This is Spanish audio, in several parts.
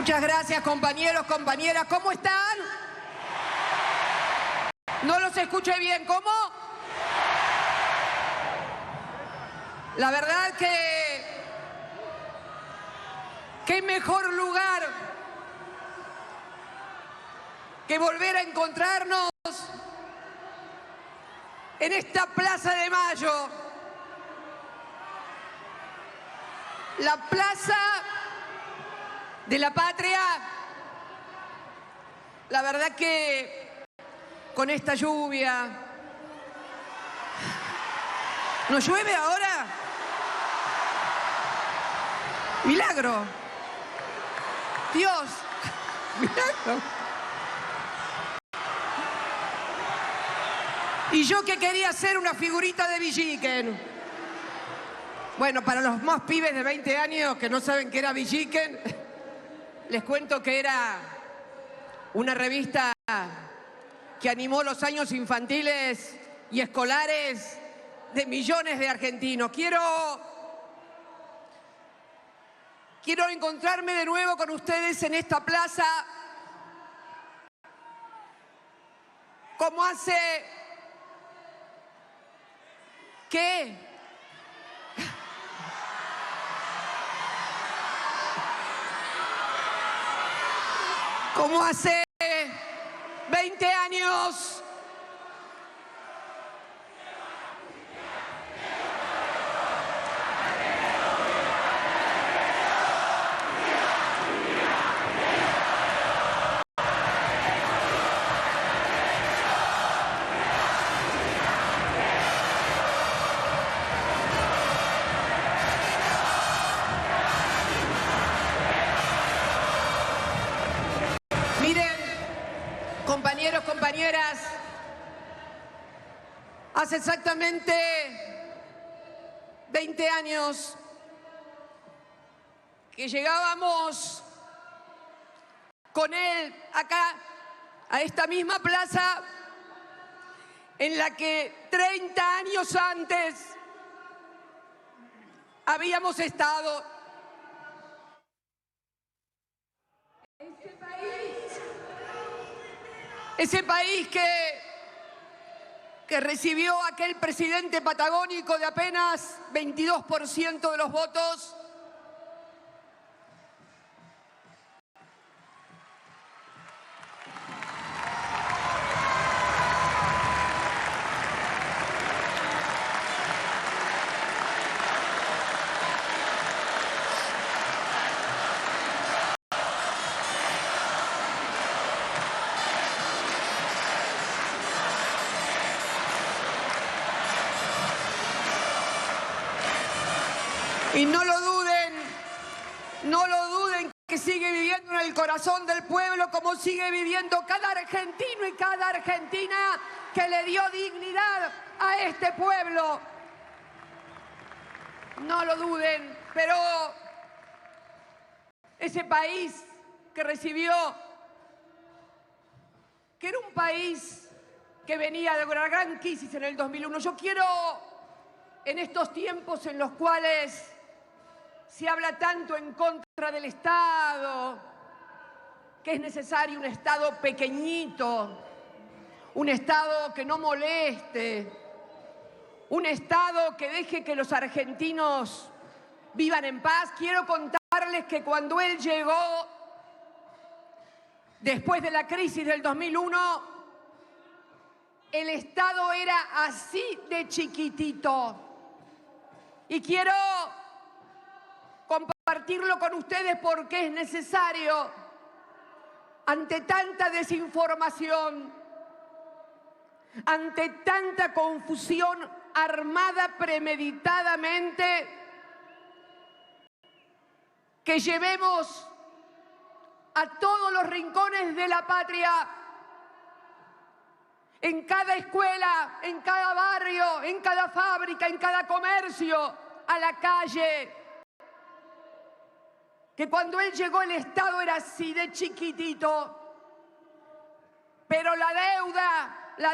Muchas gracias, compañeros, compañeras. ¿Cómo están? No los escuché bien. ¿Cómo? La verdad que qué mejor lugar que volver a encontrarnos en esta Plaza de Mayo. La Plaza de la Patria. La verdad que con esta lluvia... ¿No llueve ahora? Milagro. Dios. Milagro. Y yo que quería ser una figurita de Villiquen. Bueno, para los más pibes de 20 años que no saben qué era Villiquen, les cuento que era una revista que animó los años infantiles y escolares de millones de argentinos. Quiero encontrarme de nuevo con ustedes en esta plaza, como hace... ¿Qué? Como hace 20 años. Compañeros, compañeras, hace exactamente 20 años que llegábamos con él acá, a esta misma plaza, en la que 30 años antes habíamos estado. Ese país que recibió a aquel presidente patagónico de apenas 22% de los votos. Y no lo duden que sigue viviendo en el corazón del pueblo como sigue viviendo cada argentino y cada argentina que le dio dignidad a este pueblo. No lo duden, pero ese país que recibió, que era un país que venía de una gran crisis en el 2001. Yo quiero, en estos tiempos en los cuales se habla tanto en contra del Estado, que es necesario un Estado pequeñito, un Estado que no moleste, un Estado que deje que los argentinos vivan en paz. Quiero contarles que cuando él llegó, después de la crisis del 2001, el Estado era así de chiquitito. Y quiero compartirlo con ustedes porque es necesario, ante tanta desinformación, ante tanta confusión armada premeditadamente, que llevemos a todos los rincones de la patria, en cada escuela, en cada barrio, en cada fábrica, en cada comercio, a la calle, que cuando él llegó el Estado era así de chiquitito, pero la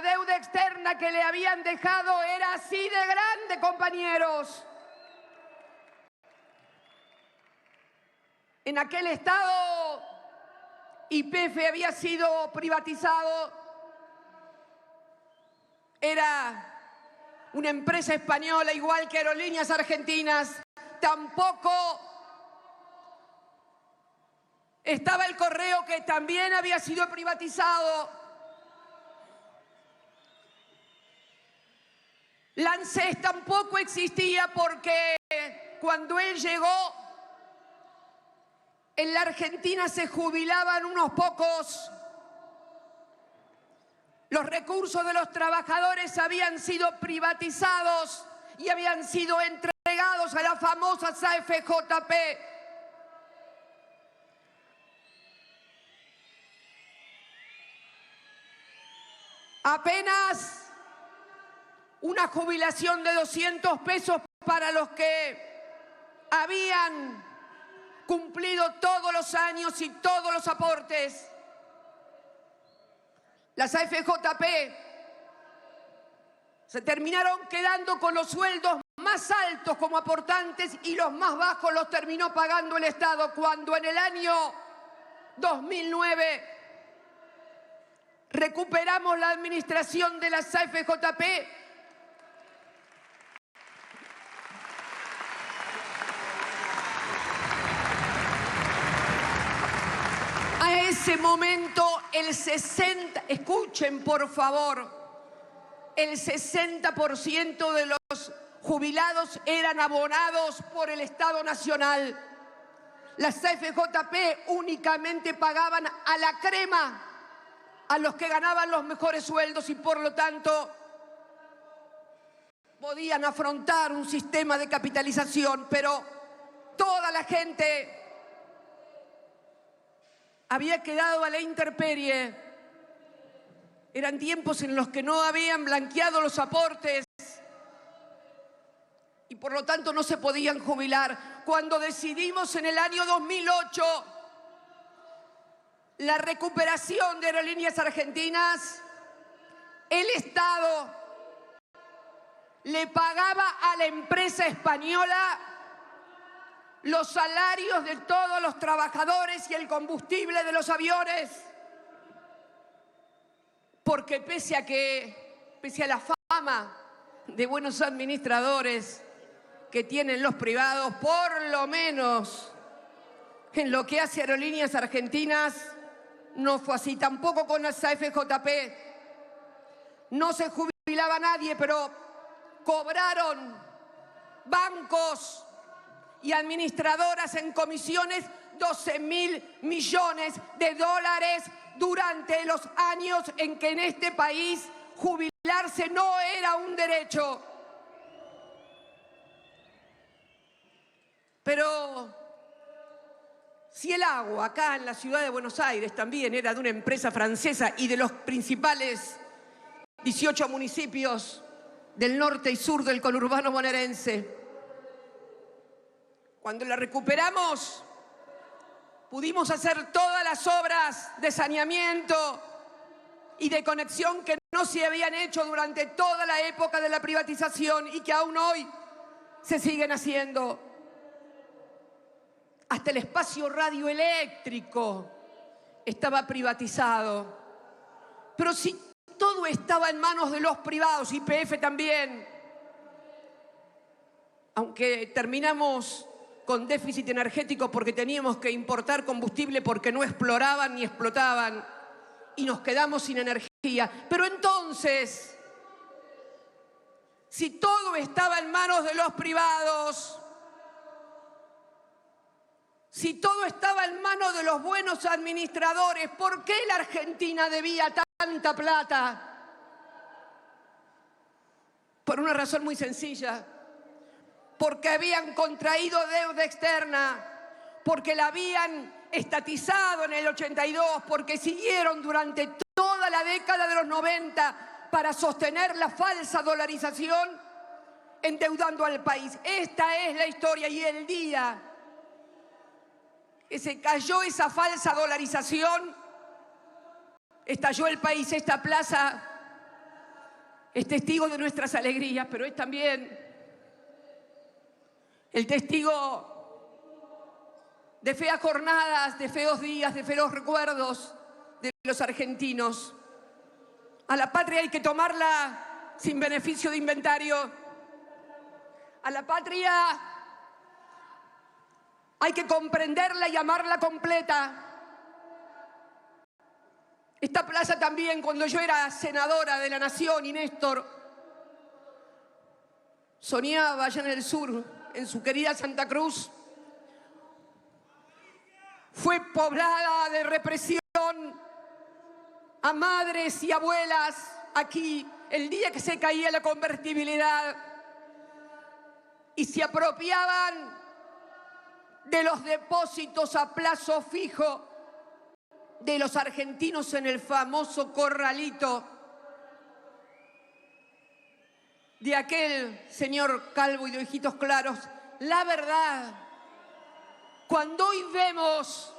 deuda externa que le habían dejado era así de grande, compañeros. En aquel Estado YPF había sido privatizado, era una empresa española igual que Aerolíneas Argentinas. Tampoco estaba el Correo, que también había sido privatizado. La ANSES tampoco existía, porque cuando él llegó, en la Argentina se jubilaban unos pocos. Los recursos de los trabajadores habían sido privatizados y habían sido entregados a las famosas AFJP. Apenas una jubilación de 200 pesos para los que habían cumplido todos los años y todos los aportes. Las AFJP se terminaron quedando con los sueldos más altos como aportantes y los más bajos los terminó pagando el Estado, cuando en el año 2009 recuperamos la administración de las AFJP. A ese momento escuchen por favor, el 60% de los jubilados eran abonados por el Estado Nacional. Las AFJP únicamente pagaban a la crema a los que ganaban los mejores sueldos y por lo tanto podían afrontar un sistema de capitalización, pero toda la gente había quedado a la intemperie. Eran tiempos en los que no habían blanqueado los aportes y por lo tanto no se podían jubilar. Cuando decidimos en el año 2008 la recuperación de Aerolíneas Argentinas, el Estado le pagaba a la empresa española los salarios de todos los trabajadores y el combustible de los aviones. Porque pese a la fama de buenos administradores que tienen los privados, por lo menos en lo que hace Aerolíneas Argentinas, no fue así. Tampoco con las AFJP. No se jubilaba nadie, pero cobraron bancos y administradoras en comisiones 12.000 millones de dólares durante los años en que en este país jubilarse no era un derecho. Pero si el agua acá en la ciudad de Buenos Aires también era de una empresa francesa y de los principales 18 municipios del norte y sur del conurbano bonaerense, cuando la recuperamos, pudimos hacer todas las obras de saneamiento y de conexión que no se habían hecho durante toda la época de la privatización y que aún hoy se siguen haciendo. Hasta el espacio radioeléctrico estaba privatizado. Pero si todo estaba en manos de los privados, YPF también, aunque terminamos con déficit energético porque teníamos que importar combustible porque no exploraban ni explotaban y nos quedamos sin energía. Pero entonces, si todo estaba en manos de los privados, si todo estaba en manos de los buenos administradores, ¿por qué la Argentina debía tanta plata? Por una razón muy sencilla. Porque habían contraído deuda externa, porque la habían estatizado en el 82, porque siguieron durante toda la década de los 90 para sostener la falsa dolarización, endeudando al país. Esta es la historia, y el día que se cayó esa falsa dolarización, estalló el país. Esta plaza es testigo de nuestras alegrías, pero es también el testigo de feas jornadas, de feos días, de feos recuerdos de los argentinos. A la patria hay que tomarla sin beneficio de inventario. A la patria hay que comprenderla y amarla completa. Esta plaza también, cuando yo era senadora de la Nación y Néstor soñaba allá en el sur, en su querida Santa Cruz, fue poblada de represión a madres y abuelas aquí el día que se caía la convertibilidad y se apropiaban de los depósitos a plazo fijo de los argentinos en el famoso corralito de aquel señor calvo y de ojitos claros. La verdad, cuando hoy vemos,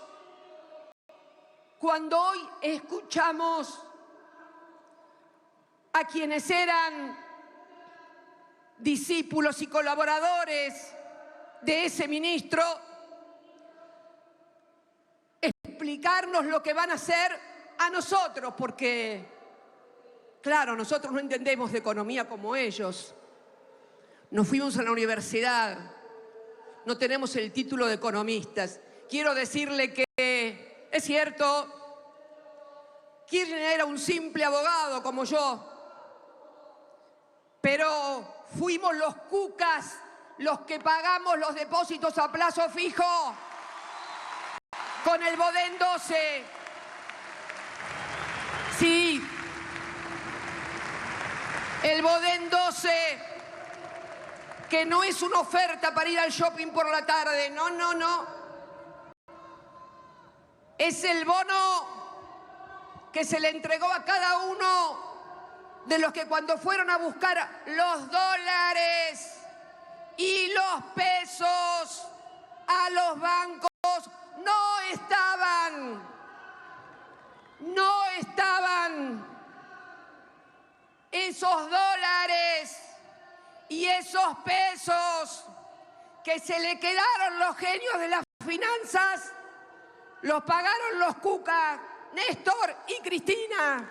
cuando hoy escuchamos a quienes eran discípulos y colaboradores de ese ministro, explicarnos lo que van a hacer a nosotros, porque, claro, nosotros no entendemos de economía como ellos. Nos fuimos a la universidad, no tenemos el título de economistas. Quiero decirle que, es cierto, Kirchner era un simple abogado como yo, pero fuimos los cucas los que pagamos los depósitos a plazo fijo con el Bodén 12. Sí, el Bodén 12, que no es una oferta para ir al shopping por la tarde, no, no, no. Es el bono que se le entregó a cada uno de los que cuando fueron a buscar los dólares y los pesos a los bancos no estaban esos dólares y esos pesos que se le quedaron los genios de las finanzas, los pagaron los cucas, Néstor y Cristina.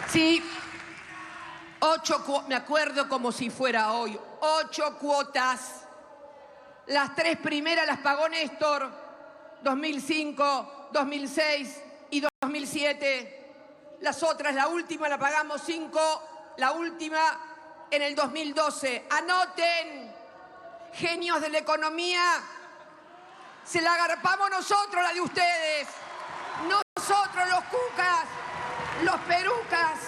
Sí, me acuerdo como si fuera hoy, 8 cuotas. Las 3 primeras las pagó Néstor, 2005, 2006 y 2007. Las otras, la última la pagamos 5, la última en el 2012. Anoten, genios de la economía, se la agarpamos nosotros, la de ustedes. Nosotros los cucas, los perucas.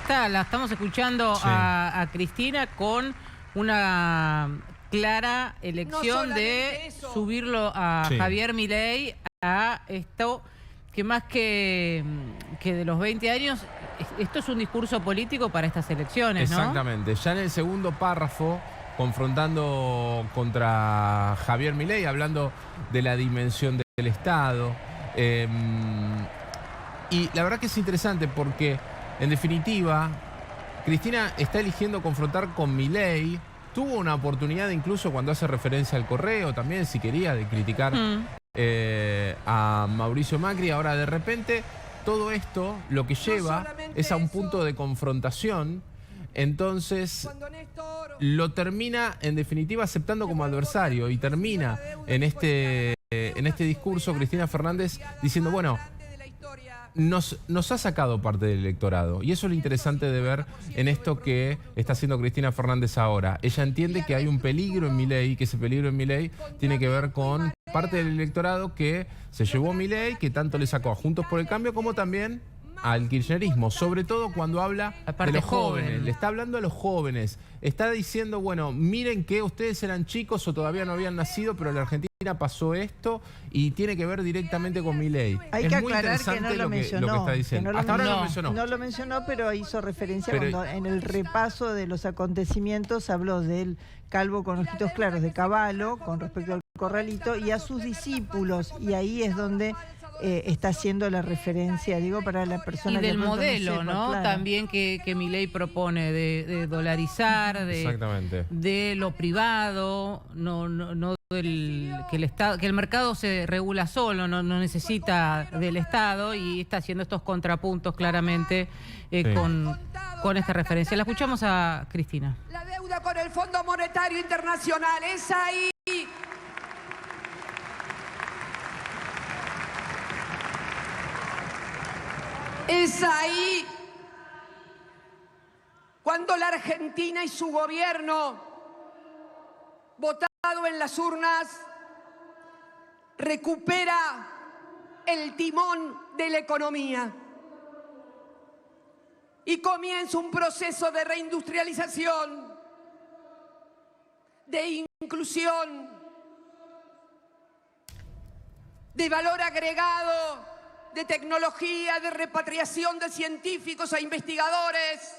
La estamos escuchando, sí, a Cristina con una clara elección de subirlo a, sí, Javier Milei a esto que más que de los 20 años, esto es un discurso político para estas elecciones, ¿no? Exactamente. Ya en el segundo párrafo, confrontando contra Javier Milei, hablando de la dimensión del Estado. Y la verdad que es interesante porque, en definitiva, Cristina está eligiendo confrontar con Milei. Tuvo una oportunidad incluso cuando hace referencia al correo, también si quería, de criticar a Mauricio Macri. Ahora de repente todo esto lo que lleva es a un punto de confrontación. Entonces lo termina en definitiva aceptando como adversario y termina en este discurso Cristina Fernández diciendo, bueno, nos ha sacado parte del electorado. Y eso es lo interesante de ver en esto que está haciendo Cristina Fernández ahora. Ella entiende que hay un peligro en Milei y que ese peligro en Milei tiene que ver con parte del electorado que se llevó Milei, que tanto le sacó a Juntos por el Cambio como también al kirchnerismo, sobre todo cuando habla de los jóvenes. Le está hablando a los jóvenes. Está diciendo, bueno, miren que ustedes eran chicos o todavía no habían nacido, pero en la Argentina pasó esto y tiene que ver directamente con Milei. Hay que aclarar que no lo mencionó. Lo que está diciendo. Hasta ahora no lo mencionó. No lo mencionó, pero hizo referencia cuando en el repaso de los acontecimientos habló del calvo con ojitos claros de Cavallo con respecto al corralito y a sus discípulos. Y ahí es donde está haciendo la referencia, digo, para la persona y del que modelo, no, claro. También que Milei propone de dolarizar, de lo privado, no que el mercado se regula solo, no necesita del Estado, y está haciendo estos contrapuntos claramente con esta referencia. La escuchamos a Cristina. La deuda con el Fondo Monetario Internacional es ahí. Es ahí cuando la Argentina y su gobierno, votado en las urnas, recupera el timón de la economía y comienza un proceso de reindustrialización, de inclusión, de valor agregado, de tecnología, de repatriación de científicos e investigadores.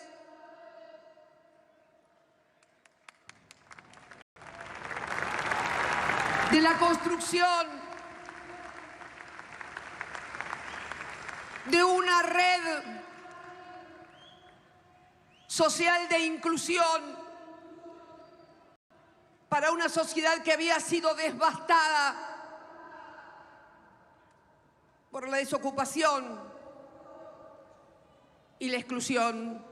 De la construcción de una red social de inclusión para una sociedad que había sido devastada por la desocupación y la exclusión.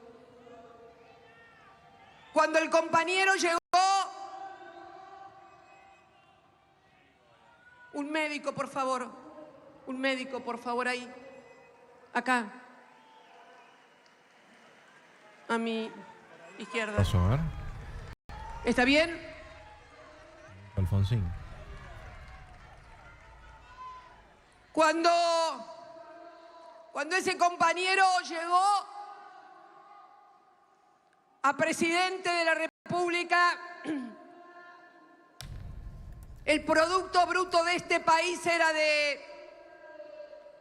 Cuando el compañero llegó, un médico, por favor, ahí, acá, a mi izquierda. Paso, a ver. ¿Está bien? Alfonsín. Cuando ese compañero llegó a presidente de la República, el Producto Bruto de este país era de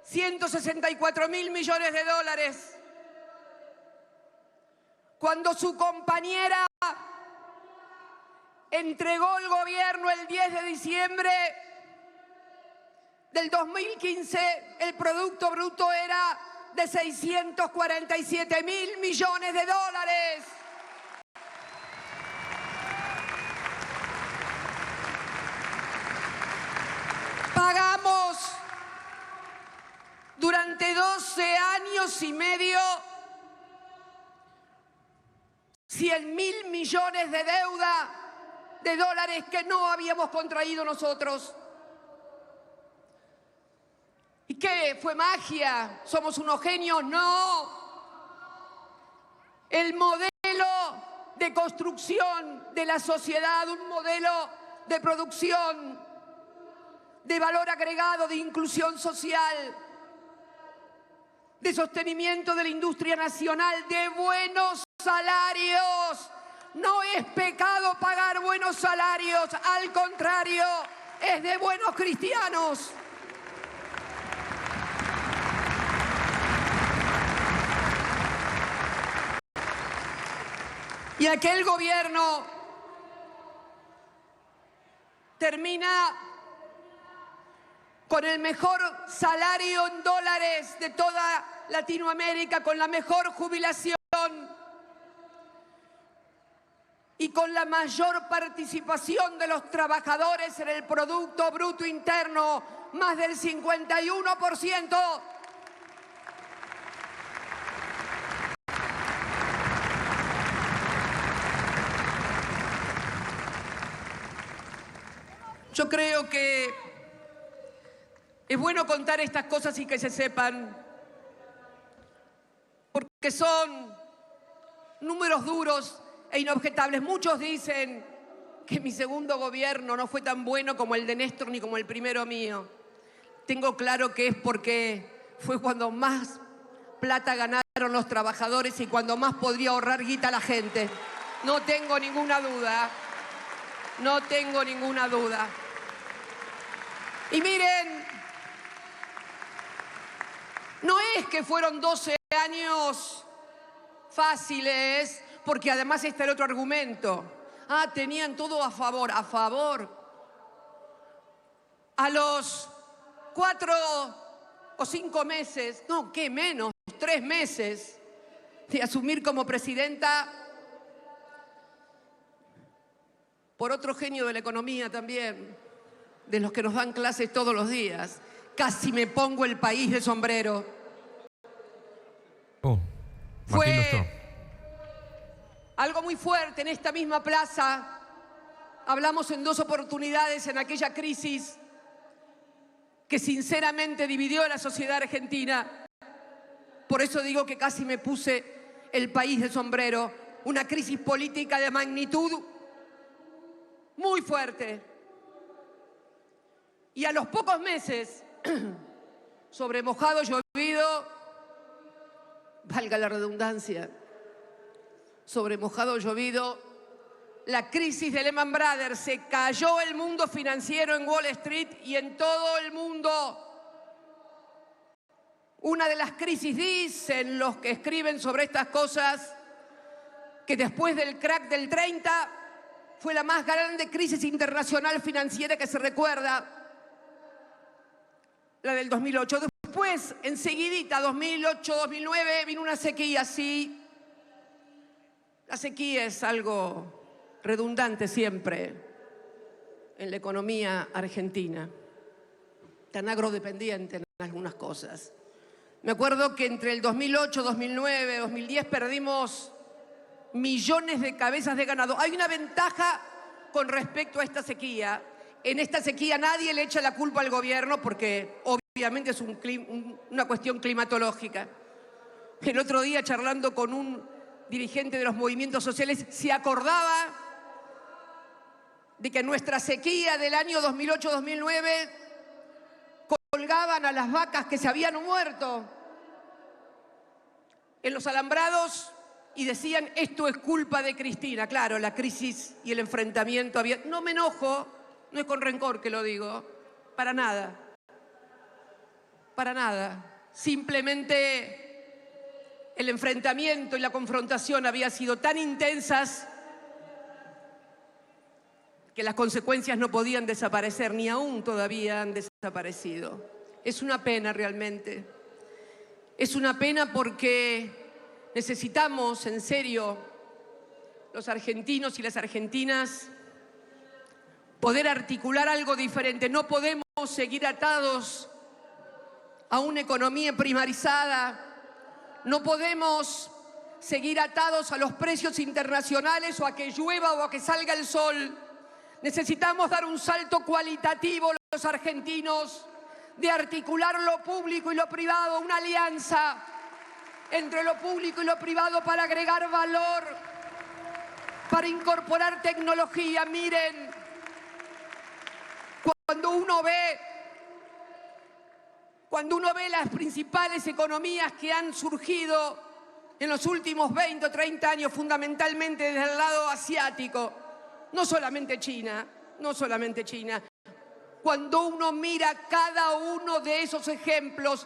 164.000 millones de dólares. Cuando su compañera entregó el gobierno el 10 de diciembre del 2015, el Producto Bruto era de 647.000 millones de dólares. Pagamos durante 12 años y medio 100.000 millones de deuda de dólares que no habíamos contraído nosotros. ¿Y qué? ¿Fue magia? ¿Somos unos genios? No. El modelo de construcción de la sociedad, un modelo de producción, de valor agregado, de inclusión social, de sostenimiento de la industria nacional, de buenos salarios. No es pecado pagar buenos salarios, al contrario, es de buenos cristianos. Y aquel gobierno termina con el mejor salario en dólares de toda Latinoamérica, con la mejor jubilación y con la mayor participación de los trabajadores en el Producto Bruto Interno, más del 51%. Yo creo que es bueno contar estas cosas y que se sepan, porque son números duros e inobjetables. Muchos dicen que mi segundo gobierno no fue tan bueno como el de Néstor ni como el primero mío. Tengo claro que es porque fue cuando más plata ganaron los trabajadores y cuando más podría ahorrar guita la gente. No tengo ninguna duda. No tengo ninguna duda. Y miren, no es que fueron 12 años fáciles, porque además está el otro argumento. Tenían todo a favor. A los 4 o 5 meses, no, ¿qué menos? 3 meses de asumir como presidenta por otro genio de la economía también, de los que nos dan clases todos los días. Casi me pongo el país de sombrero. Fue algo muy fuerte en esta misma plaza. Hablamos en 2 oportunidades en aquella crisis que sinceramente dividió a la sociedad argentina. Por eso digo que casi me puse el país de sombrero. Una crisis política de magnitud muy fuerte. Y a los pocos meses, sobre mojado llovido, valga la redundancia, sobre mojado llovido, la crisis de Lehman Brothers, se cayó el mundo financiero en Wall Street y en todo el mundo. Una de las crisis, dicen los que escriben sobre estas cosas, que después del crack del 30 fue la más grande crisis internacional financiera que se recuerda, la del 2008. Después, enseguidita, 2008-2009, vino una sequía, sí. La sequía es algo redundante siempre en la economía argentina, tan agrodependiente en algunas cosas. Me acuerdo que entre el 2008, 2009, 2010 perdimos millones de cabezas de ganado. Hay una ventaja con respecto a esta sequía. En esta sequía nadie le echa la culpa al gobierno porque obviamente es una cuestión climatológica. El otro día, charlando con un dirigente de los movimientos sociales, se acordaba de que en nuestra sequía del año 2008-2009 colgaban a las vacas que se habían muerto en los alambrados y decían: esto es culpa de Cristina. Claro, la crisis y el enfrentamiento había... No me enojo, no es con rencor que lo digo, para nada. Para nada. Simplemente el enfrentamiento y la confrontación había sido tan intensas que las consecuencias no podían desaparecer, ni aún todavía han desaparecido. Es una pena realmente. Es una pena porque necesitamos, en serio, los argentinos y las argentinas, poder articular algo diferente. No podemos seguir atados a una economía primarizada. No podemos seguir atados a los precios internacionales o a que llueva o a que salga el sol. Necesitamos dar un salto cualitativo los argentinos, de articular lo público y lo privado, una alianza entre lo público y lo privado para agregar valor, para incorporar tecnología. Miren, cuando uno ve las principales economías que han surgido en los últimos 20 o 30 años, fundamentalmente desde el lado asiático, no solamente China, cuando uno mira cada uno de esos ejemplos,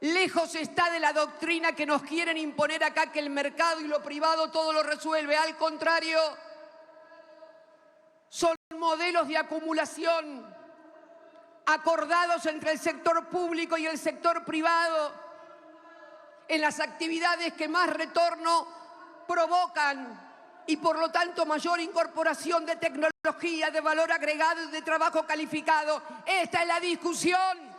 lejos está de la doctrina que nos quieren imponer acá, que el mercado y lo privado todo lo resuelve. Al contrario, son modelos de acumulación acordados entre el sector público y el sector privado en las actividades que más retorno provocan y por lo tanto mayor incorporación de tecnología, de valor agregado y de trabajo calificado. Esta es la discusión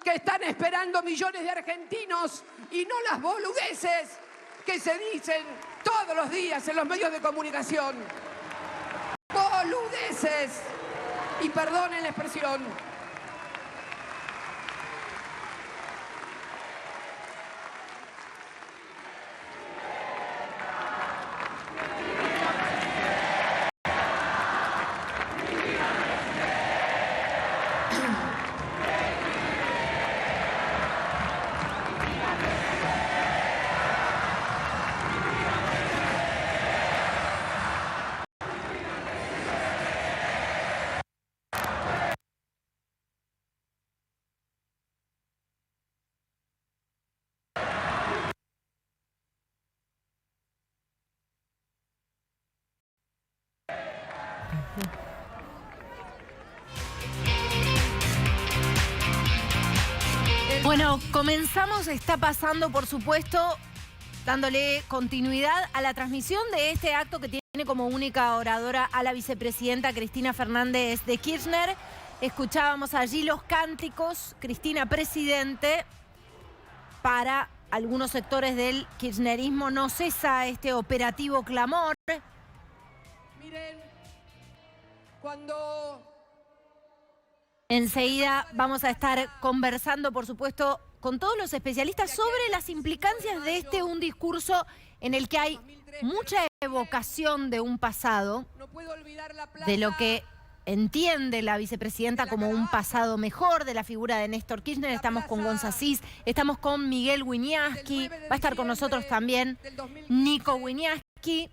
que están esperando millones de argentinos y no las boludeces que se dicen todos los días en los medios de comunicación. Boludeces. Y perdonen la expresión. Bueno, comenzamos, está pasando, por supuesto, dándole continuidad a la transmisión de este acto que tiene como única oradora a la vicepresidenta Cristina Fernández de Kirchner. Escuchábamos allí los cánticos, Cristina presidente, para algunos sectores del kirchnerismo. No cesa este operativo clamor. Miren, cuando... Enseguida vamos a estar conversando, por supuesto, con todos los especialistas sobre las implicancias de un discurso en el que hay mucha evocación de un pasado, de lo que entiende la vicepresidenta como un pasado mejor, de la figura de Néstor Kirchner. Estamos con Gonza Cis, estamos con Miguel Wiñaski, va a estar con nosotros también Nico Wiñaski.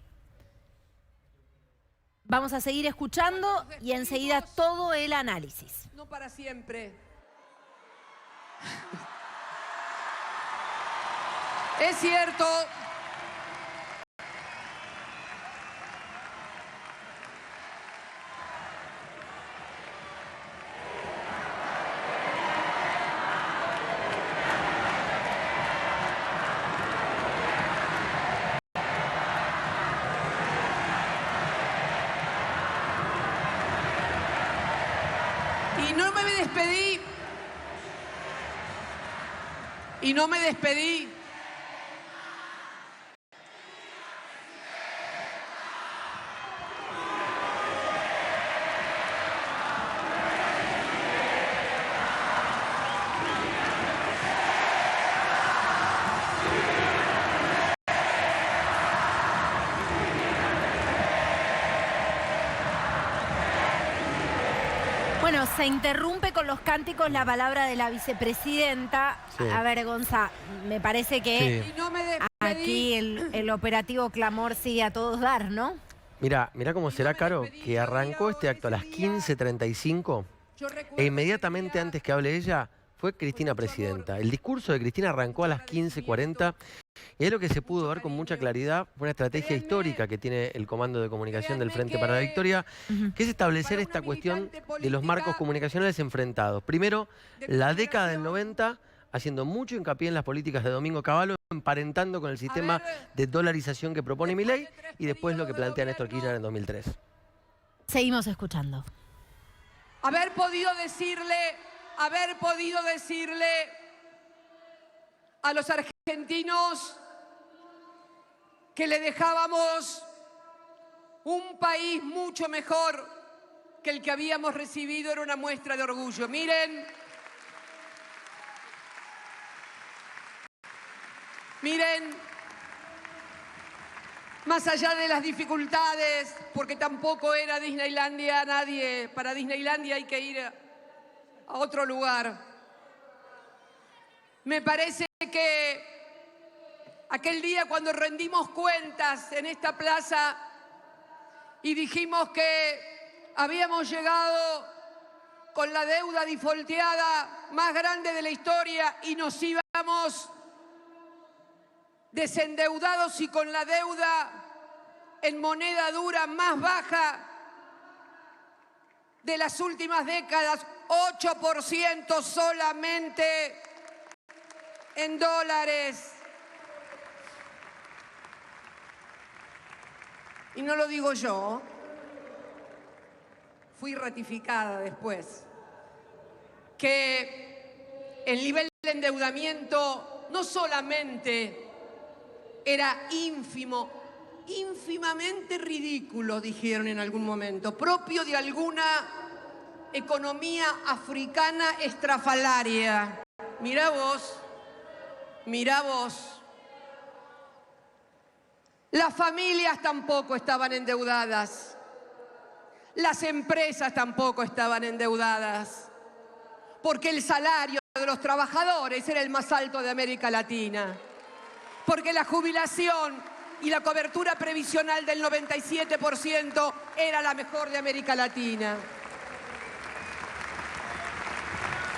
Vamos a seguir escuchando y enseguida todo el análisis. No para siempre. Es cierto. Y no me despedí. Bueno, se interrumpe con los cánticos la palabra de la vicepresidenta. Sí. A ver, Gonza, me parece que sí, aquí el operativo clamor sigue a todos dar, ¿no? Mirá cómo será, Caro, que arrancó este acto a las 15:35 e inmediatamente antes que hable ella fue Cristina presidenta. El discurso de Cristina arrancó a las 15:40 y es lo que se pudo ver con mucha claridad. Fue una estrategia histórica que tiene el Comando de Comunicación del Frente para la Victoria, que es establecer esta cuestión de los marcos comunicacionales enfrentados. Primero, la década del 90, haciendo mucho hincapié en las políticas de Domingo Cavallo, emparentando con el sistema de dolarización que propone Milei, y después lo que plantea Néstor Kirchner en 2003. Seguimos escuchando. Haber podido decirle a los argentinos que le dejábamos un país mucho mejor que el que habíamos recibido era una muestra de orgullo. Miren, más allá de las dificultades, porque tampoco era Disneylandia, para Disneylandia hay que ir a otro lugar. Me parece que aquel día cuando rendimos cuentas en esta plaza y dijimos que habíamos llegado con la deuda defaulteada más grande de la historia y nos íbamos desendeudados y con la deuda en moneda dura más baja de las últimas décadas, 8% solamente en dólares. Y no lo digo yo, fui ratificada después, que el nivel de endeudamiento no solamente era ínfimo, ínfimamente ridículo, dijeron en algún momento, propio de alguna economía africana estrafalaria. Mirá vos. Las familias tampoco estaban endeudadas. Las empresas tampoco estaban endeudadas. Porque el salario de los trabajadores era el más alto de América Latina. Porque la jubilación y la cobertura previsional del 97% era la mejor de América Latina.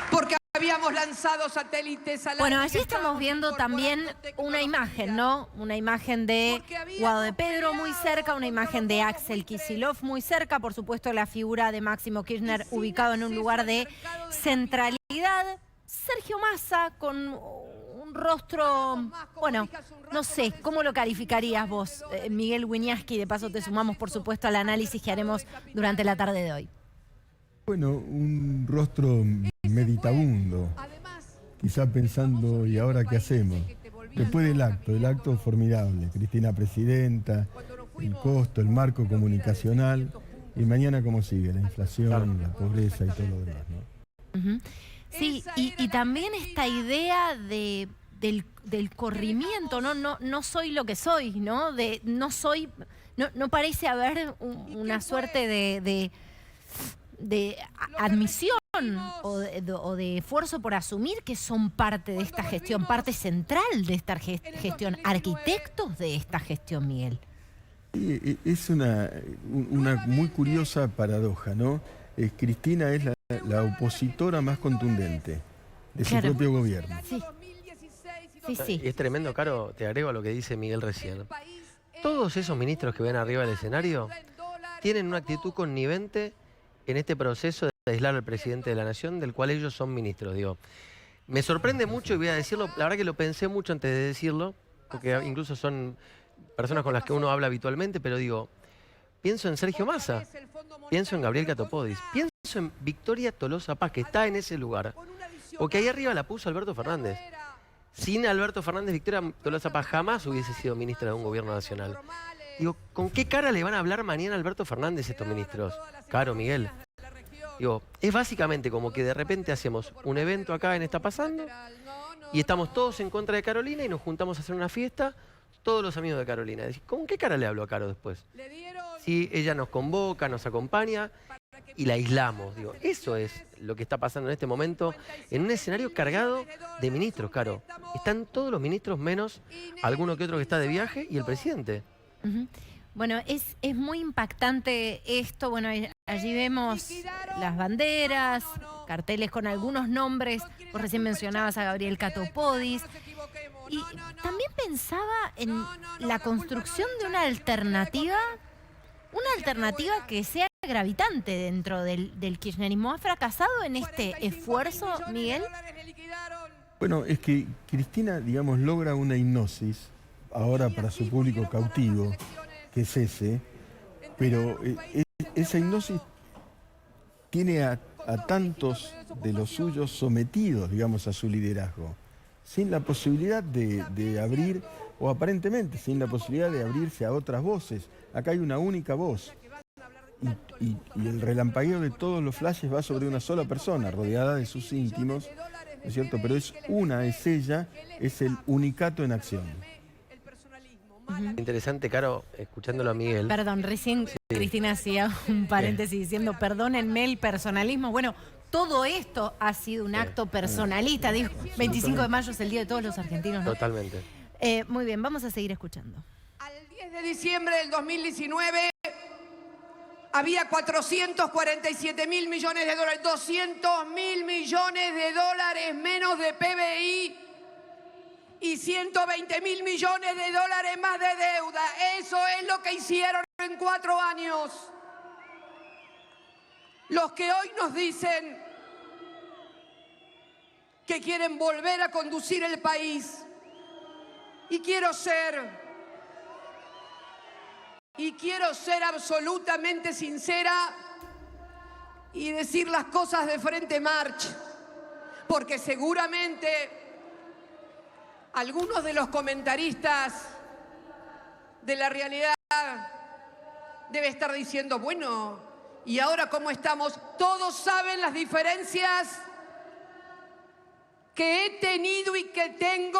Porque habíamos lanzado satélites al aire. Bueno, allí estamos viendo también una imagen, ¿no? Una imagen de Guado de Pedro muy cerca, una imagen de Axel Kicillof muy cerca, por supuesto la figura de Máximo Kirchner ubicado en un lugar de centralidad. Sergio Massa con un rostro, bueno, no sé, ¿cómo lo calificarías vos, Miguel Wiñaski? De paso te sumamos, por supuesto, al análisis que haremos durante la tarde de hoy. Bueno, un rostro meditabundo, quizá pensando, ¿y ahora qué hacemos? Después del acto formidable, Cristina presidenta, el costo, el marco comunicacional, y mañana cómo sigue, la inflación, la pobreza y todo lo demás, ¿no? Sí, y también esta idea del corrimiento, no soy lo que soy, ¿no? No parece haber una suerte de admisión o de esfuerzo por asumir que son parte de esta gestión, parte central de esta gestión, arquitectos de esta gestión, Miguel. Es una muy curiosa paradoja, ¿no? Cristina es la opositora más contundente de su propio gobierno. Sí. Y es tremendo, Caro, te agrego a lo que dice Miguel recién. Todos esos ministros que ven arriba del escenario tienen una actitud connivente en este proceso de aislar al presidente de la nación, del cual ellos son ministros. Digo, me sorprende mucho, y voy a decirlo, la verdad que lo pensé mucho antes de decirlo, porque incluso son personas con las que uno habla habitualmente, pero digo, pienso en Sergio Massa, pienso en Gabriel Catopodis, pienso en Victoria Tolosa Paz, que está en ese lugar, porque ahí arriba la puso Alberto Fernández. Sin Alberto Fernández, Victoria Tolosa Paz jamás hubiese sido ministra de un gobierno nacional. Digo, ¿con qué cara le van a hablar mañana a Alberto Fernández estos ministros? Caro, Miguel. Digo, es básicamente como que de repente hacemos un evento acá en Está Pasando y estamos todos en contra de Carolina y nos juntamos a hacer una fiesta, todos los amigos de Carolina. ¿Con qué cara le hablo a Caro después? Si ella nos convoca, nos acompaña y la aislamos. Digo, eso es lo que está pasando en este momento en un escenario cargado de ministros, Caro. Están todos los ministros menos alguno que otro que está de viaje y el presidente. Bueno, es muy impactante esto. Bueno, allí vemos las banderas, carteles con algunos nombres. Vos recién mencionabas a Gabriel Catopodis. Y también pensaba en la construcción de una alternativa que sea gravitante dentro del kirchnerismo. ¿Ha fracasado en este esfuerzo, Miguel? Bueno, es que Cristina, digamos, logra una hipnosis ahora para su público cautivo, que es ese, pero esa hipnosis tiene a tantos de los suyos sometidos, digamos, a su liderazgo, sin la posibilidad de abrir, o aparentemente sin la posibilidad de abrirse a otras voces. Acá hay una única voz, y el relampagueo de todos los flashes va sobre una sola persona, rodeada de sus íntimos, ¿no es cierto? Pero es ella, es el unicato en acción. Interesante, Caro, escuchándolo a Miguel. Perdón, recién Cristina hacía un paréntesis diciendo, perdónenme el personalismo. Bueno, todo esto ha sido un acto personalista. Digo, 25 de mayo es el Día de todos los argentinos, ¿no? Totalmente. Muy bien, vamos a seguir escuchando. Al 10 de diciembre del 2019 había 447.000 millones de dólares, 200.000 millones de dólares menos de PBI y 120.000 millones de dólares más de deuda. Eso es lo que hicieron en 4 años. Los que hoy nos dicen que quieren volver a conducir el país. Y quiero ser absolutamente sincera y decir las cosas de frente, March, porque seguramente algunos de los comentaristas de La Realidad debe estar diciendo, bueno, ¿y ahora cómo estamos? Todos saben las diferencias que he tenido y que tengo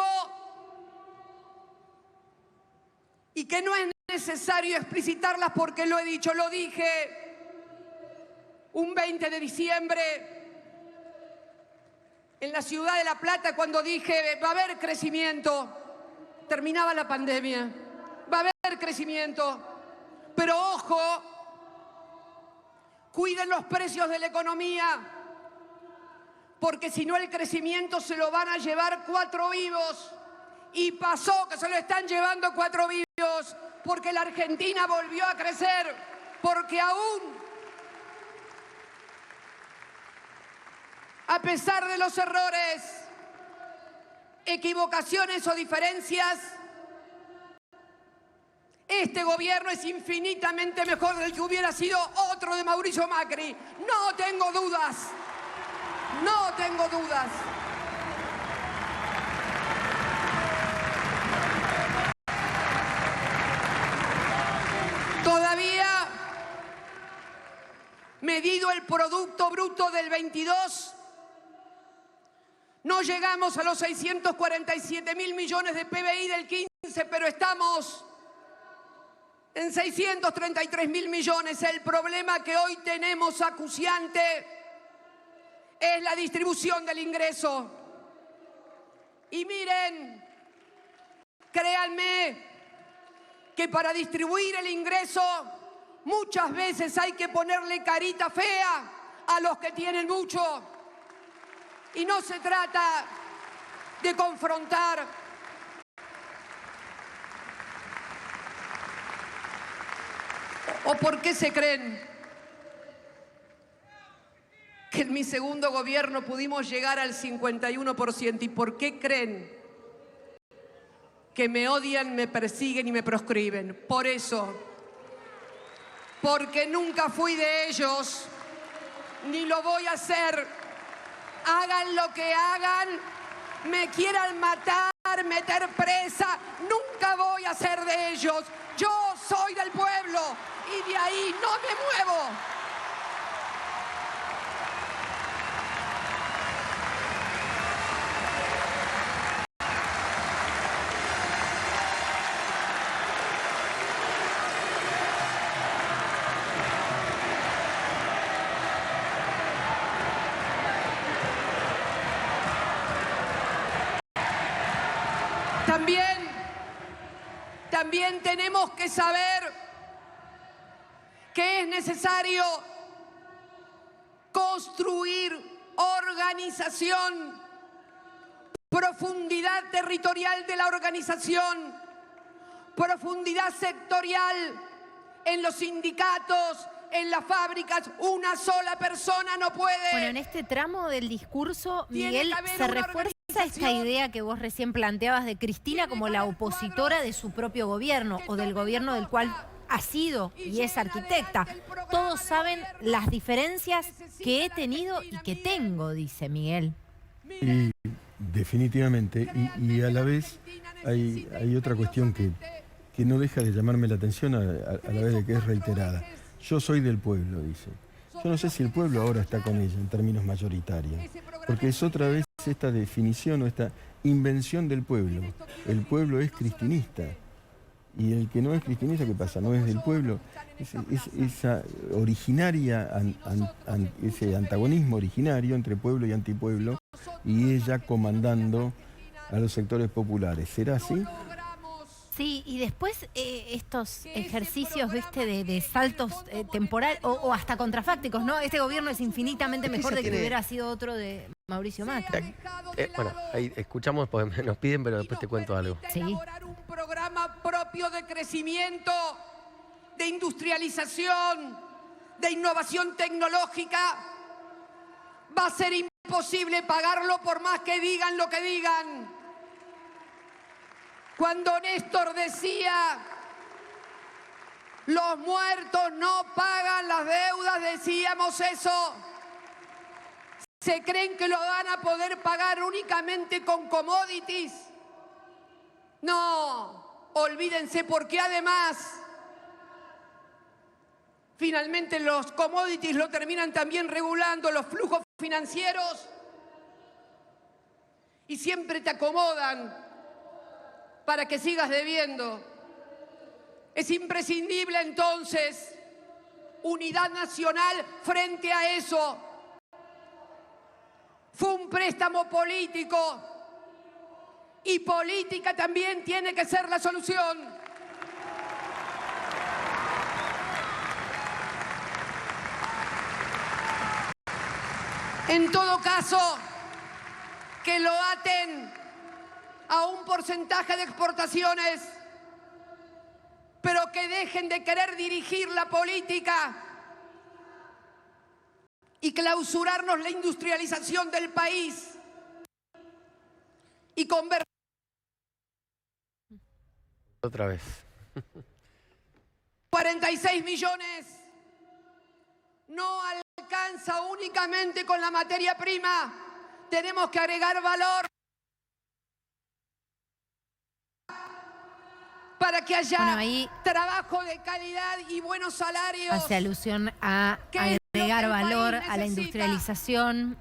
y que no es necesario explicitarlas porque lo he dicho, lo dije un 20 de diciembre en la ciudad de La Plata cuando dije va a haber crecimiento, terminaba la pandemia, va a haber crecimiento, pero ojo, cuiden los precios de la economía, porque si no el crecimiento se lo van a llevar 4 vivos. Y pasó que se lo están llevando 4 vivos, porque la Argentina volvió a crecer, porque aún A pesar de los errores, equivocaciones o diferencias, este gobierno es infinitamente mejor del que hubiera sido otro de Mauricio Macri. No tengo dudas. No tengo dudas. Todavía, medido el Producto Bruto del 22, no llegamos a los 647.000 millones de PBI del 15, pero estamos en 633.000 millones. El problema que hoy tenemos acuciante es la distribución del ingreso. Y miren, créanme que para distribuir el ingreso muchas veces hay que ponerle carita fea a los que tienen mucho. Y no se trata de confrontar. ¿O por qué se creen que en mi segundo gobierno pudimos llegar al 51%? ¿Y por qué creen que me odian, me persiguen y me proscriben? Por eso, porque nunca fui de ellos, ni lo voy a hacer. Hagan lo que hagan, me quieran matar, meter presa, nunca voy a ser de ellos. Yo soy del pueblo y de ahí no me muevo. También tenemos que saber que es necesario construir organización, profundidad territorial de la organización, profundidad sectorial en los sindicatos, en las fábricas. Una sola persona no puede. Bueno, en este tramo del discurso, Miguel, se refuerza esta idea que vos recién planteabas de Cristina como la opositora de su propio gobierno o del gobierno del cual ha sido y es arquitecta. Todos saben las diferencias que he tenido y que tengo, dice Miguel. Y definitivamente, y a la vez hay otra cuestión que no deja de llamarme la atención a la vez de que es reiterada. Yo soy del pueblo, dice. Yo no sé si el pueblo ahora está con ella en términos mayoritarios, porque es otra vez esta definición o esta invención del pueblo. El pueblo es cristinista. Y el que no es cristinista, ¿qué pasa? No es del pueblo. Esa originaria, ese antagonismo originario entre pueblo y antipueblo, y ella comandando a los sectores populares. ¿Será así? Sí, y después estos ejercicios, ¿viste? de saltos temporales o hasta contrafácticos, ¿no? Este gobierno es infinitamente mejor de que hubiera sido otro de Mauricio Macri. Bueno, ahí escuchamos, porque nos piden, pero después te cuento algo. Sí. Elaborar un programa propio de crecimiento, de industrialización, de innovación tecnológica. Va a ser imposible pagarlo por más que digan lo que digan. Cuando Néstor decía, los muertos no pagan las deudas, decíamos eso. ¿Se creen que lo van a poder pagar únicamente con commodities? No, olvídense, porque además, finalmente los commodities lo terminan también regulando los flujos financieros y siempre te acomodan para que sigas debiendo. Es imprescindible entonces unidad nacional frente a eso. Fue un préstamo político y política también tiene que ser la solución. En todo caso, que lo aten a un porcentaje de exportaciones, pero que dejen de querer dirigir la política y clausurarnos la industrialización del país y convertir... Otra vez. 46 millones no alcanza únicamente con la materia prima. Tenemos que agregar valor para que haya trabajo de calidad y buenos salarios. Hace alusión a agregar valor a la industrialización,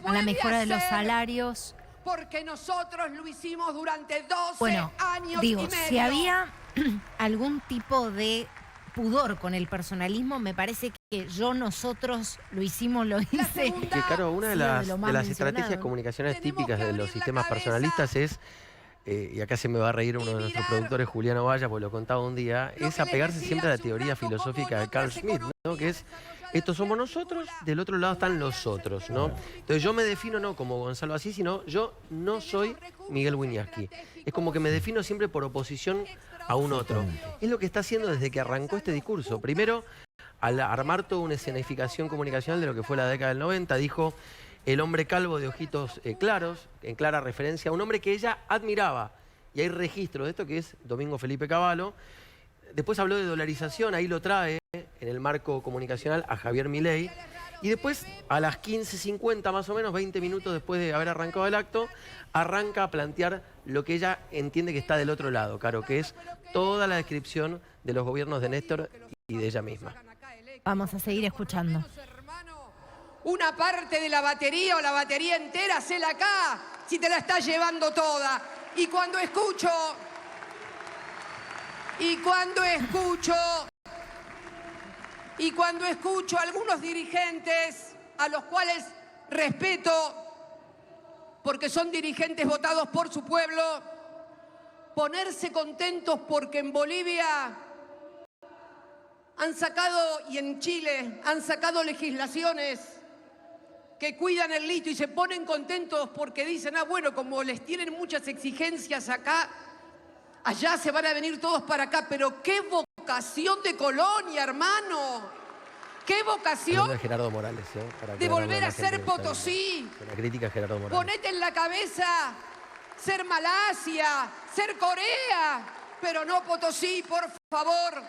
a la mejora de los salarios. Porque nosotros lo hicimos durante 12 años y medio. Si había algún tipo de pudor con el personalismo, me parece que nosotros lo hicimos, lo hice. Que claro, una de las estrategias comunicacionales típicas de los sistemas personalistas es, y acá se me va a reír uno de nuestros productores, Juliano Valla, porque lo contaba un día, es apegarse siempre a la teoría filosófica de Carl Schmitt, ¿no? Que es, estos somos nosotros, del otro lado están los otros, ¿no? Entonces yo me defino no como Gonzalo Asís, sino yo no soy Miguel Wiñaski. Es como que me defino siempre por oposición a un otro. Es lo que está haciendo desde que arrancó este discurso. Primero, al armar toda una escenificación comunicacional de lo que fue la década del 90, dijo el hombre calvo de ojitos claros, en clara referencia a un hombre que ella admiraba. Y hay registro de esto, que es Domingo Felipe Cavallo. Después habló de dolarización, ahí lo trae en el marco comunicacional a Javier Milei. Y después, a las 15:50 más o menos, 20 minutos después de haber arrancado el acto, arranca a plantear lo que ella entiende que está del otro lado, Caro, que es toda la descripción de los gobiernos de Néstor y de ella misma. Vamos a seguir escuchando. Una parte de la batería o la batería entera, hacela acá, si te la estás llevando toda. Y cuando escucho a algunos dirigentes, a los cuales respeto, porque son dirigentes votados por su pueblo, ponerse contentos porque en Bolivia han sacado, y en Chile, han sacado legislaciones que cuidan el litio y se ponen contentos porque dicen, bueno, como les tienen muchas exigencias acá, allá se van a venir todos para acá, pero qué vocación de colonia, hermano. Qué vocación de Gerardo Morales, de volver a ser Potosí. Una crítica a Gerardo Morales. Ponete en la cabeza ser Malasia, ser Corea, pero no Potosí, por favor.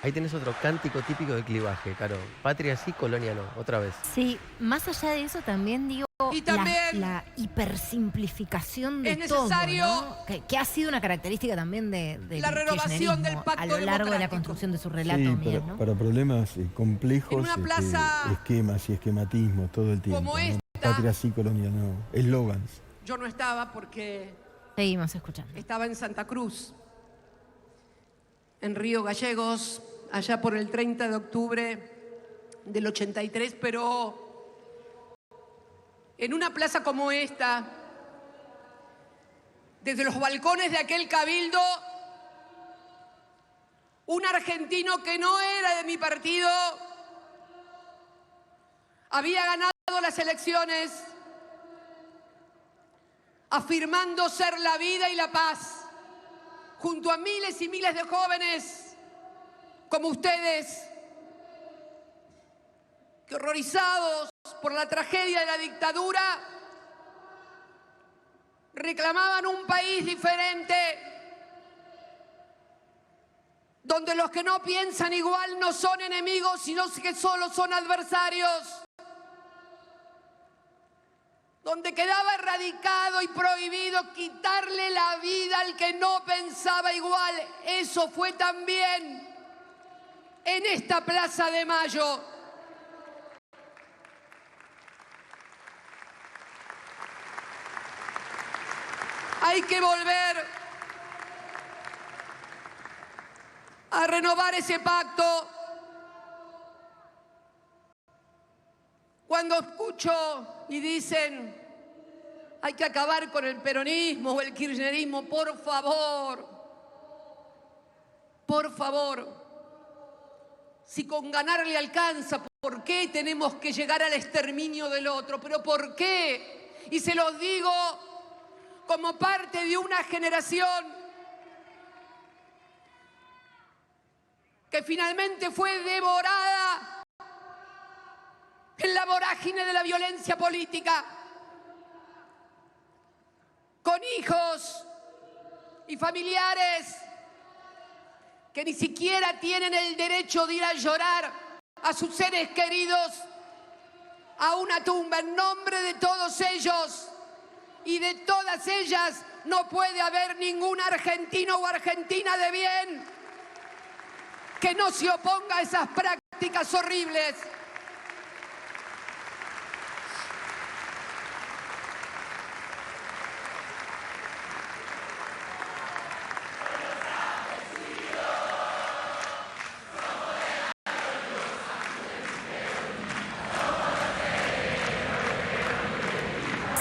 Ahí tenés otro cántico típico de clivaje, Caro. Patria sí, colonia no, otra vez. Sí, más allá de eso también digo la hipersimplificación de todo, ¿no? Que ha sido una característica también de la renovación del pacto a lo largo de la construcción de su relato. Sí, ¿no? para problemas complejos, esquemas y esquematismo todo el tiempo. Como esta, Patria sí, colonia no. Eslogans. Yo no estaba porque seguimos escuchando. Estaba en Santa Cruz, en Río Gallegos, allá por el 30 de octubre del 83, pero en una plaza como esta, desde los balcones de aquel cabildo, un argentino que no era de mi partido había ganado las elecciones afirmando ser la vida y la paz, junto a miles y miles de jóvenes como ustedes, que horrorizados por la tragedia de la dictadura, reclamaban un país diferente, donde los que no piensan igual no son enemigos, sino que solo son adversarios, donde quedaba erradicado y prohibido quitarle la vida al que no pensaba igual. Eso fue también en esta Plaza de Mayo. Hay que volver a renovar ese pacto. Cuando escucho y dicen hay que acabar con el peronismo o el kirchnerismo, por favor, si con ganar le alcanza, ¿por qué tenemos que llegar al exterminio del otro? ¿Pero por qué? Y se los digo como parte de una generación que finalmente fue devorada en la vorágine de la violencia política, con hijos y familiares que ni siquiera tienen el derecho de ir a llorar a sus seres queridos a una tumba. En nombre de todos ellos y de todas ellas, no puede haber ningún argentino o argentina de bien que no se oponga a esas prácticas horribles.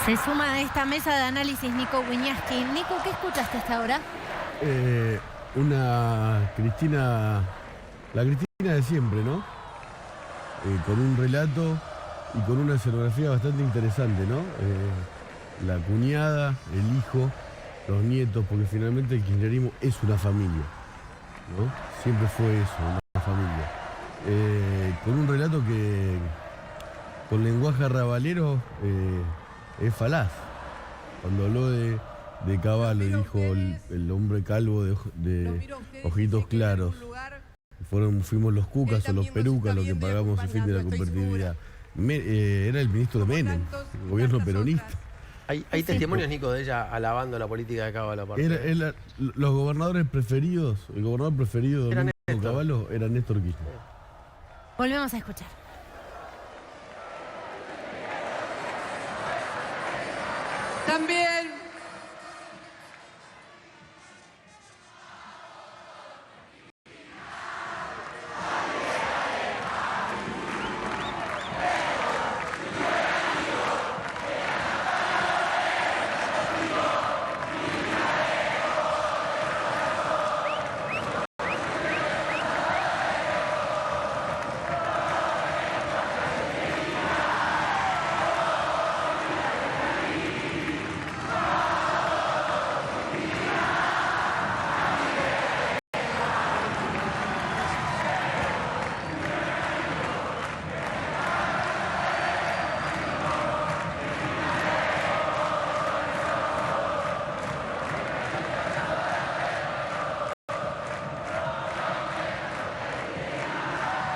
Se suma a esta mesa de análisis Nico Wiñaski. Nico, ¿qué escuchaste hasta ahora? Una Cristina, la Cristina de siempre, ¿no? Con un relato y con una escenografía bastante interesante, ¿no? La cuñada, el hijo, los nietos, porque finalmente el kirchnerismo es una familia, ¿no? Siempre fue eso, una familia. Con un relato que, con lenguaje arrabalero, es falaz. Cuando habló de Cavallo, dijo el hombre calvo de ojitos claros. Fuimos los cucas o los perucas los que pagamos el fin de la convertibilidad. Era el ministro de Menem, el gobierno peronista. Hay testimonios, Nico, de ella alabando la política de Cavallo. Los gobernadores preferidos, el gobernador preferido de Cavallo era Néstor Kirchner. Volvemos a escuchar. También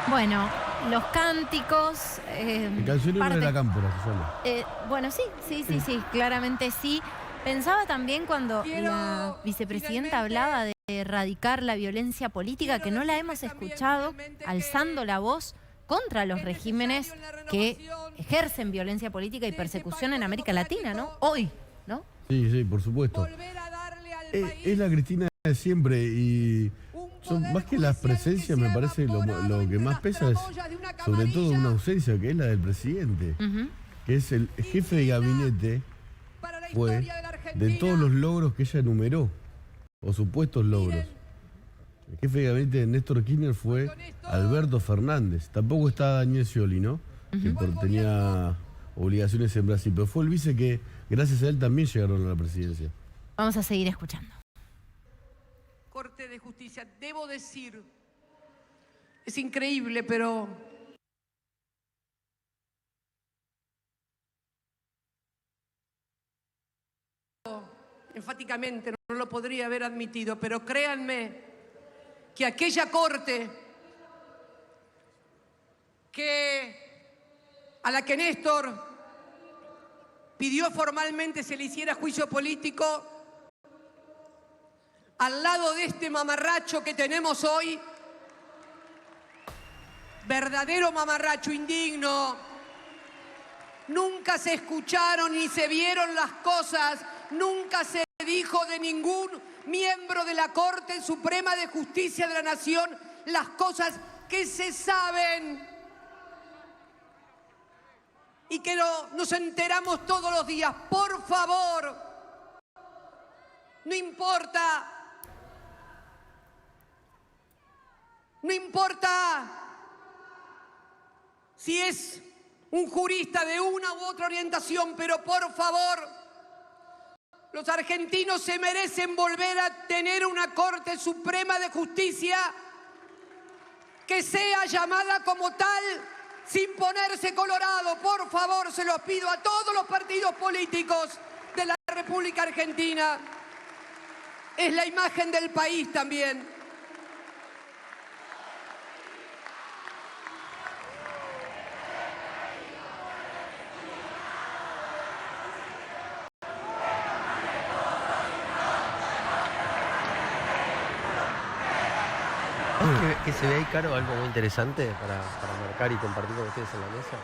bueno, los cánticos... el cancionero de la Cámpora se llama. Bueno, sí, claramente sí. Pensaba también cuando la vicepresidenta hablaba de erradicar la violencia política, que no la hemos escuchado alzando la voz contra los regímenes que ejercen violencia política y persecución en América Latina, ¿no? Hoy, ¿no? Sí, por supuesto. Es la Cristina de siempre y... más que las presencias, me parece lo que más pesa es sobre todo una ausencia, que es la del presidente, que es el jefe de gabinete, fue de todos los logros que ella enumeró, o supuestos logros. El jefe de gabinete de Néstor Kirchner fue Alberto Fernández. Tampoco está Daniel Scioli, ¿no? Que tenía obligaciones en Brasil, pero fue el vice que, gracias a él, también llegaron a la presidencia. Vamos a seguir escuchando. Corte de Justicia, debo decir, es increíble, pero enfáticamente no lo podría haber admitido, pero créanme que aquella corte a la que Néstor pidió formalmente se le hiciera juicio político, al lado de este mamarracho que tenemos hoy, verdadero mamarracho indigno, nunca se escucharon ni se vieron las cosas, nunca se dijo de ningún miembro de la Corte Suprema de Justicia de la Nación las cosas que se saben y que nos enteramos todos los días. Por favor, no importa si es un jurista de una u otra orientación, pero por favor, los argentinos se merecen volver a tener una Corte Suprema de Justicia que sea llamada como tal sin ponerse colorado. Por favor, se los pido a todos los partidos políticos de la República Argentina. Es la imagen del país también. Que se ve ahí, Caro, algo muy interesante para marcar y compartir con ustedes en la mesa.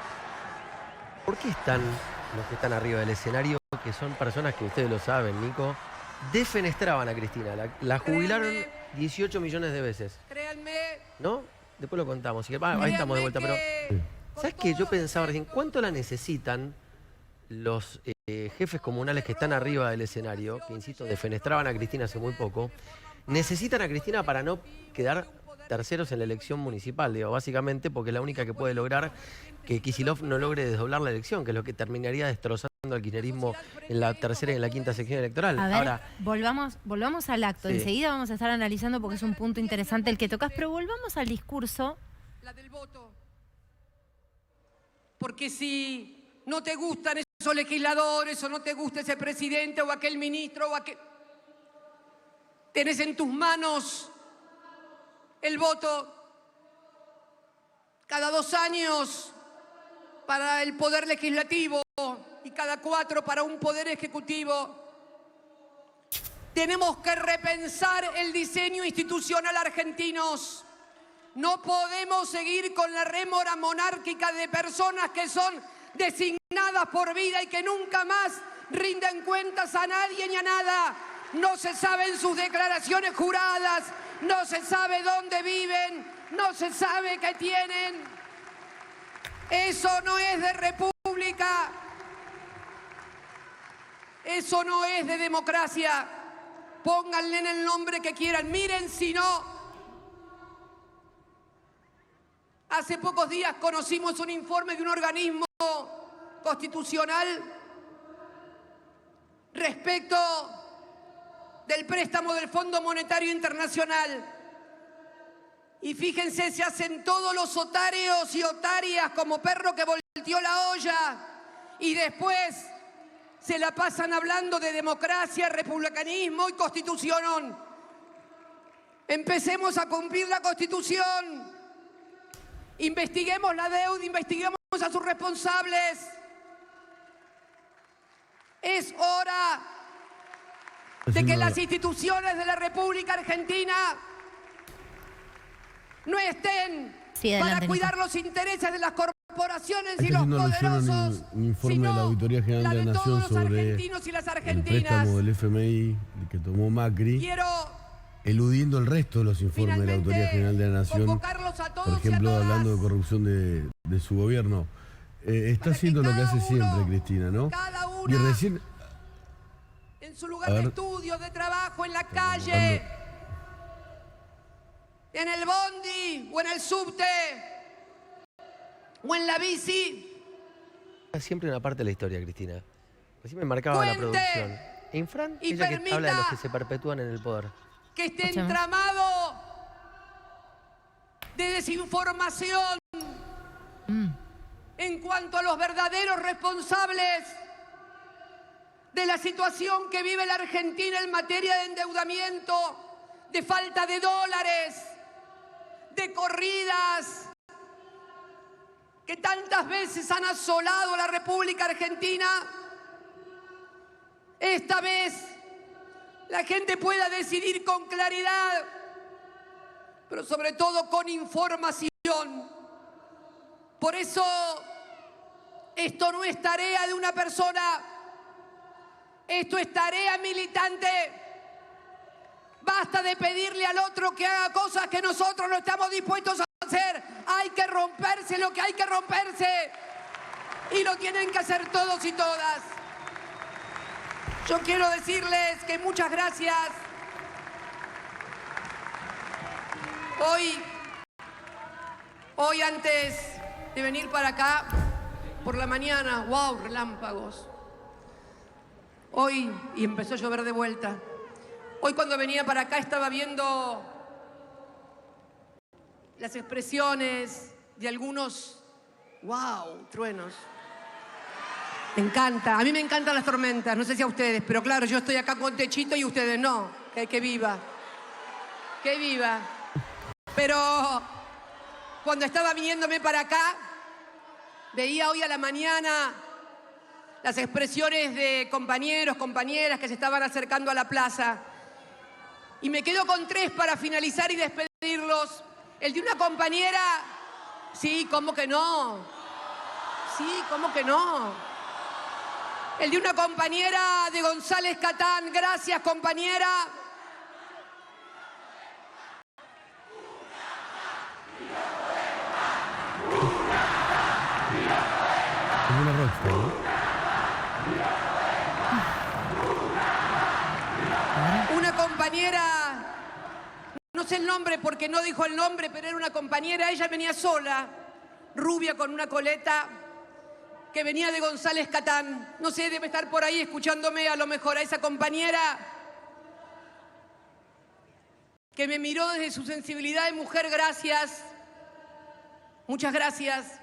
¿Por qué están los que están arriba del escenario, que son personas que ustedes lo saben, Nico, defenestraban a Cristina? La jubilaron 18 millones de veces. Créanme. ¿No? Después lo contamos. Ahí estamos de vuelta, pero ¿sabes qué? Yo pensaba recién, ¿cuánto la necesitan los jefes comunales que están arriba del escenario, que, insisto, defenestraban a Cristina hace muy poco? Necesitan a Cristina para no quedar terceros en la elección municipal, digo, básicamente porque es la única que puede lograr que Kicillof no logre desdoblar la elección, que es lo que terminaría destrozando al kirchnerismo en la tercera y en la quinta sección electoral. A ver, ahora, volvamos al acto. Sí. Enseguida vamos a estar analizando porque es un punto interesante el que tocas, pero volvamos al discurso. La del voto. Porque si no te gustan esos legisladores o no te gusta ese presidente o aquel ministro o aquel... Tenés en tus manos el voto cada 2 años para el poder legislativo y cada 4 para un poder ejecutivo. Tenemos que repensar el diseño institucional argentinos. No podemos seguir con la rémora monárquica de personas que son designadas por vida y que nunca más rinden cuentas a nadie ni a nada. No se saben sus declaraciones juradas, no se sabe dónde viven, no se sabe qué tienen. Eso no es de república, eso no es de democracia. Pónganle en el nombre que quieran, miren si no. Hace pocos días conocimos un informe de un organismo constitucional respecto del préstamo del Fondo Monetario Internacional. Y fíjense, se hacen todos los otarios y otarias como perro que volteó la olla y después se la pasan hablando de democracia, republicanismo y constitución. Empecemos a cumplir la Constitución. Investiguemos la deuda, investiguemos a sus responsables. Es hora de que las instituciones de la República Argentina no estén para cuidar los intereses de las corporaciones y los poderosos, un informe de la Auditoría General de la Nación sobre el préstamo del FMI que tomó Macri, eludiendo el resto de los informes de la Auditoría General de la Nación, por ejemplo, hablando de corrupción de su gobierno. Está haciendo lo que hace siempre Cristina, ¿no? Y recién... en su lugar de estudio, de trabajo, en la calle, en el bondi, o en el subte, o en la bici. Siempre una parte de la historia, Cristina. Así me marcaba la producción. Infran, ella que habla de los que se perpetúan en el poder. Que este entramado de desinformación en cuanto a los verdaderos responsables de la situación que vive la Argentina en materia de endeudamiento, de falta de dólares, de corridas, que tantas veces han asolado a la República Argentina. Esta vez la gente pueda decidir con claridad, pero sobre todo con información. Por eso, esto no es tarea de una persona, esto es tarea militante. Basta de pedirle al otro que haga cosas que nosotros no estamos dispuestos a hacer. Hay que romperse lo que hay que romperse. Y lo tienen que hacer todos y todas. Yo quiero decirles que muchas gracias. Hoy antes de venir para acá, por la mañana, wow, relámpagos. Hoy, y empezó a llover de vuelta. Hoy cuando venía para acá estaba viendo las expresiones de algunos, wow, truenos. Me encanta, a mí me encantan las tormentas, no sé si a ustedes, pero claro, yo estoy acá con techito y ustedes no, que viva, que viva. Pero cuando estaba viniéndome para acá, veía hoy a la mañana las expresiones de compañeros, compañeras que se estaban acercando a la plaza. Y me quedo con 3 para finalizar y despedirlos. El de una compañera, sí, ¿cómo que no? Sí, ¿cómo que no? El de una compañera de González Catán. Gracias, compañera. Una compañera, no sé el nombre porque no dijo el nombre, pero era una compañera, ella venía sola, rubia con una coleta, que venía de González Catán. No sé, debe estar por ahí escuchándome a lo mejor a esa compañera que me miró desde su sensibilidad de mujer. Gracias, muchas gracias.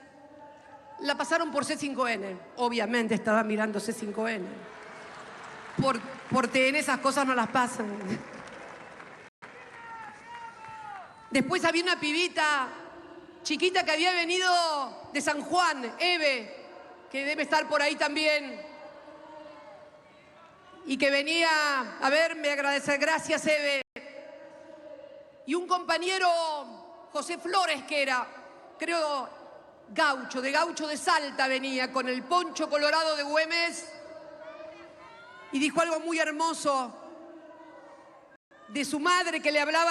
La pasaron por C5N, obviamente estaba mirando C5N. Por TN esas cosas no las pasan. Después había una pibita chiquita que había venido de San Juan, Eve, que debe estar por ahí también, y que venía a verme, a agradecer. Gracias, Eve. Y un compañero, José Flores, que era, creo, gaucho de Salta, venía con el poncho colorado de Güemes, y dijo algo muy hermoso de su madre que le hablaba